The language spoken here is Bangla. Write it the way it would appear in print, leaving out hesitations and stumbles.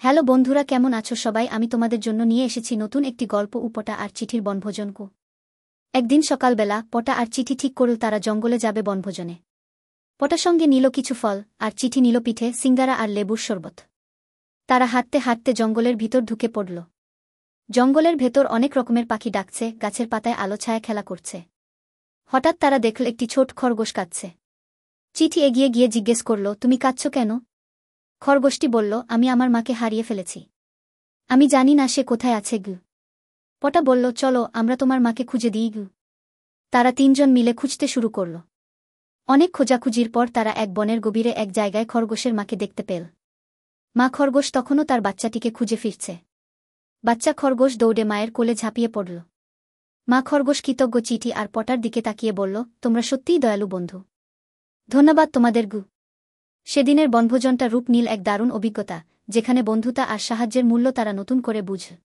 হ্যালো বন্ধুরা, কেমন আছো সবাই? আমি তোমাদের জন্য নিয়ে এসেছি নতুন একটি গল্প, পটা আর চিঠির বনভোজনকু। একদিন সকালবেলা পটা আর চিঠি ঠিক করল তারা জঙ্গলে যাবে বনভোজনে। পটা সঙ্গে নিল কিছু ফল, আর চিঠি নিল পিঠে, সিঙ্গারা আর লেবুর শরবত। তারা হাঁটতে হাঁটতে জঙ্গলের ভিতর ঢুকে পড়ল। জঙ্গলের ভেতর অনেক রকমের পাখি ডাকছে, গাছের পাতায় আলো ছায়া খেলা করছে। হঠাৎ তারা দেখল একটি ছোট খরগোশ কাঁদছে। চিঠি এগিয়ে গিয়ে জিজ্ঞেস করল, তুমি কাঁদছ কেন? খরগোশটি বলল, আমি আমার মাকে হারিয়ে ফেলেছি। আমি জানি না সে কোথায় আছে গু। পটা বলল, চলো আমরা তোমার মাকে খুঁজে দিই গু। তারা তিনজন মিলে খুঁজতে শুরু করল। অনেক খোঁজাখুঁজির পর তারা এক বনের গভীরে এক জায়গায় খরগোশের মাকে দেখতে পেল। মা খরগোশ তখনও তার বাচ্চাটিকে খুঁজে ফিরছে। বাচ্চা খরগোশ দৌড়ে মায়ের কোলে ঝাঁপিয়ে পড়ল। মা খরগোশ কৃতজ্ঞ চিঠি আর পটার দিকে তাকিয়ে বলল, তোমরা সত্যিই দয়ালু বন্ধু। ধন্যবাদ তোমাদের গু। সেদিনের বনভোজনটা রূপ নীল এক দারুণ অভিজ্ঞতা, যেখানে বন্ধুতা আর সাহায্যের মূল্য তারা নতুন করে বুঝল।